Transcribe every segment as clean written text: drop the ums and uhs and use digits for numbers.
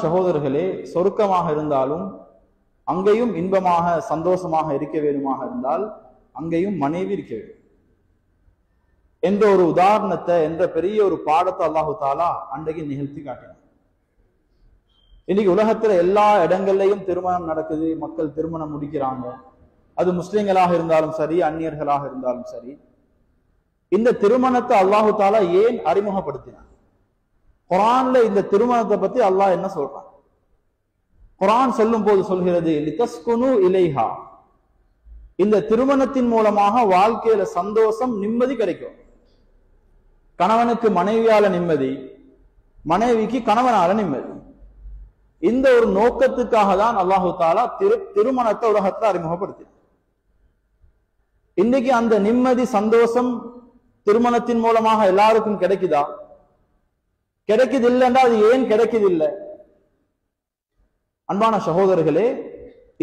சகோதரர்களே, சொருக்கமாக இருந்தாலும் அங்கேயும் இன்பமாக சந்தோஷமாக இருக்க வேண்டுமாக இருந்தால் அங்கேயும் மனைவி இருக்க வேண்டும் என்ற ஒரு உதாரணத்தை, என்ற பெரிய ஒரு பாடத்தை அல்லாஹு தாலா அன்றைக்கு நிகழ்த்தி காட்டினார். இன்னைக்கு உலகத்துல எல்லா இடங்கள்லையும் திருமணம் நடக்குது, மக்கள் திருமணம் முடிக்கிறாங்க. அது முஸ்லிம்களாக இருந்தாலும் சரி, அந்நியர்களாக இருந்தாலும் சரி. இந்த திருமணத்தை அல்லாஹு தாலா ஏன் அறிமுகப்படுத்தினார்? குர்ஆன்ல இந்த திருமணத்தை பத்தி அல்லாஹ் என்ன சொல்றான்? குர்ஆன் சொல்லும் போது சொல்கிறது, லிதஸ்குனு இலைஹா, இந்த திருமணத்தின் மூலமாக வாழ்க்கையில சந்தோஷம், நிம்மதி கிடைக்கும். கணவனுக்கு மனைவியால நிம்மதி, மனைவிக்கு கணவனால நிம்மதி. இந்த ஒரு நோக்கத்துக்காக தான் அல்லாஹு தாலா திருமணத்தை உலகத்தை அறிமுகப்படுத்தி. இன்னைக்கு அந்த நிம்மதி சந்தோஷம் திருமணத்தின் மூலமாக எல்லாருக்கும் கிடைக்குதா? கிடைக்குது இல்லைன்னா அது ஏன் கிடைக்குது இல்லை? அன்பான சகோதரர்களே,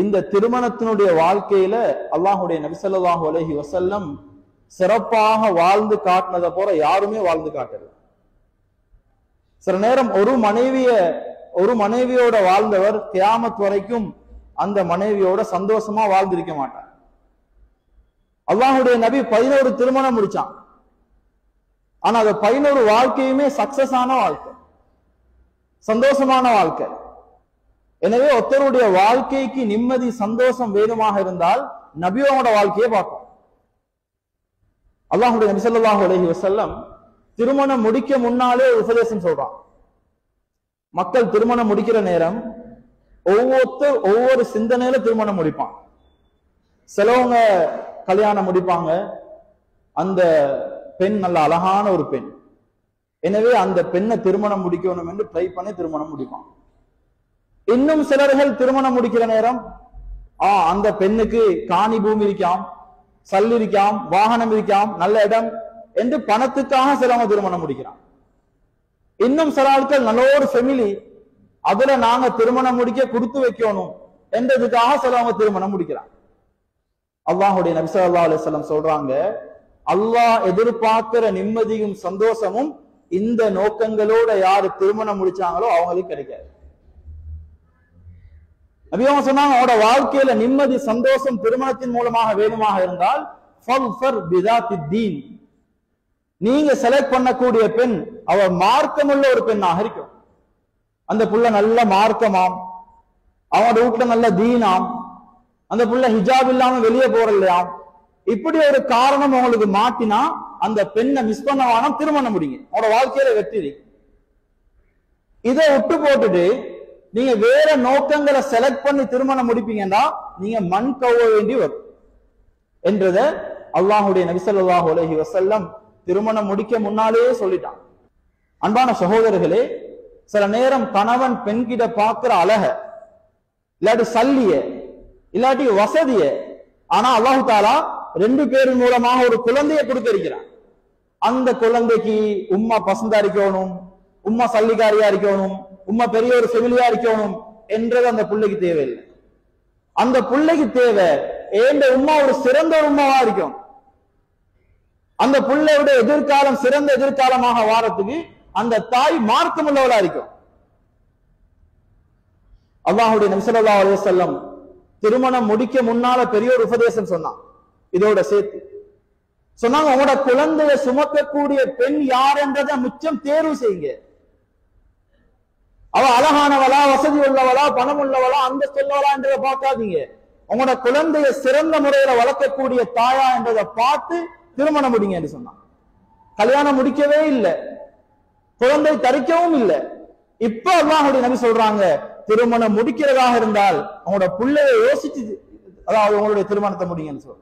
இந்த திருமணத்தினுடைய வாழ்க்கையில அல்லாஹுடைய நபி ஸல்லல்லாஹு அலைஹி வஸல்லம் சிறப்பாக வாழ்ந்து காட்டினதை போல யாருமே வாழ்ந்து காட்டல. சில நேரம் ஒரு மனைவியோட வாழ்ந்தவர் கியாமத் வரைக்கும் அந்த மனைவியோட சந்தோஷமா வாழ்ந்திருக்க மாட்டார். அல்லாஹுடைய நபி 11 திருமணம் முடிச்சான். ஆனா அந்த 11 வாழ்க்கையுமே சக்சஸ் ஆன வாழ்க்கை, சந்தோஷமான வாழ்க்கை. எனவே ஒருத்தருடைய வாழ்க்கைக்கு நிம்மதி சந்தோஷம் வேணுமாக இருந்தால் நபியோட வாழ்க்கையை பார்க்கும். அல்லாஹுடைய நபி ஸல்லல்லாஹு அலைஹி வஸல்லம் திருமணம் முடிக்க முன்னாலே உபதேசம் சொல்றான். மக்கள் திருமணம் முடிக்கிற நேரம் ஒவ்வொரு சிந்தனையில திருமணம் முடிப்பான். சிலவங்க கல்யாணம் முடிப்பாங்க, அந்த பெண் நல்ல அழகான ஒரு பெண், எனவே அந்த பெண்ணை திருமணம் முடிக்கணும் என்று ட்ரை பண்ணி திருமணம் முடிப்பான். இன்னும் சிலர்கள் திருமணம் முடிக்கிற நேரம் அந்த பெண்ணுக்கு காணி பூமி இருக்காம், சல்லி இருக்காம், வாகனம் இருக்காம், நல்ல இடம் என்று பணத்துக்காக சிலவங்க திருமணம் முடிக்கிறான். இன்னும் சில ஆட்கள் நல்ல ஒரு ஃபெமிலி, அதுல நாங்க திருமணம் முடிக்க கொடுத்து வைக்கணும் என்றதுக்காக சிலவங்க திருமணம் முடிக்கிறான். அல்லாஹுடைய நபி ஸல்லல்லாஹு அலைஹி வஸல்லம் சொல்றாங்க, அல்லாஹ் எதிர்பார்க்கிற நிம்மதியும் சந்தோஷமும் இந்த நோக்கங்களோட யாரு திருமணம் முடிச்சாங்களோ அவங்களுக்கு கிடைக்காது. நபி அவங்க சொன்னாங்க, அவனோட வாழ்க்கையில நிம்மதி சந்தோஷம் திருமணத்தின் மூலமாக வேணுமாக இருந்தால் ஃபல்ஃபர் பிதாத்தித் தீன், நீங்க செலக்ட் பண்ணக்கூடிய பெண் அவ மார்க்கமுள்ள ஒரு பெண்ணாக இருக்கும். அந்த புள்ள நல்ல மார்க்கமாம், அவனோட வீட்டுல நல்ல தீனாம், அந்த புள்ள ஹிஜாப் இல்லாம வெளியே போறலையாம், இப்படி ஒரு காரணம் உங்களுக்கு மாட்டினா அந்த பெண்ணை மிஸ் பண்ண வேணாம், திருமணம் முடிங்க, அவனோட வாழ்க்கையில வெற்றி. இதை விட்டு போட்டுட்டு நீங்க வேற நோக்கங்களை செலக்ட் பண்ணி திருமணம் முடிப்பீங்கன்னா நீங்க மண் கவ்வ வேண்டி வரும் என்றத அல்லாஹுடைய நபி ஸல்லல்லாஹு அலைஹி வஸல்லம் திருமணம் முடிக்க முன்னாலே சொல்லிட்டான். அன்பான சகோதரர்களே, சில நேரம் கணவன் பெண்கிட்ட பார்க்கிற அழக, இல்லாட்டி சல்லிய, இல்லாட்டி வசதிய, ஆனா அல்லாஹு தாலா 2 பேரின் மூலமாக ஒரு குழந்தையை கொடுக்க இருக்கிறான். அந்த குழந்தைக்கு உம்மா பசந்தா இருக்கணும், உம்மா சல்லிக்காரியா இருக்கணும், உம்மா பெரிய ஒரு ஃபெமிலியா இருக்கணும் என்றது அந்த பிள்ளைக்கு தேவையில்லை. அந்த பிள்ளைக்கு தேவை ஏண்ட உம்மா ஒரு சிறந்த உம்மாவா இருக்கும். அந்த பிள்ளையோட எதிர்காலம் சிறந்த எதிர்காலமாக வாரத்துக்கு அந்த தாய் மார்க்கம் உள்ளவளா இருக்கும். அல்லாஹுடைய நபி ஸல்லல்லாஹு அலைஹி வஸல்லம் திருமணம் முடிக்க முன்னால பெரிய ஒரு உபதேசம் சொன்னான். இதோட சேர்த்து சொன்னாங்க, உங்களோட குழந்தைய சுமக்கக்கூடிய பெண் யார் என்றதை முச்சம் தேர்வு செய்யுங்க. அவ அழகானவளா, வசதி உள்ளவளா, பணம் உள்ளவளா, அந்தஸ்து உள்ளவளா என்றதை பார்க்காதீங்க. உங்களோட குழந்தைய சிறந்த முறையில வளர்க்கக்கூடிய தாயா என்றதை பார்த்து திருமணம் முடிங்க என்று சொன்னான். கல்யாணம் முடிக்கவே இல்லை, குழந்தை தரிக்கவும் இல்லை. இப்ப அல்லாஹுடைய நபி சொல்றாங்க, திருமணம் முடிக்கிறதாக இருந்தால் அவங்களோட பிள்ளைய யோசிச்சு, அதாவது உங்களுடைய திருமணத்தை முடிங்கன்னு சொல்ற.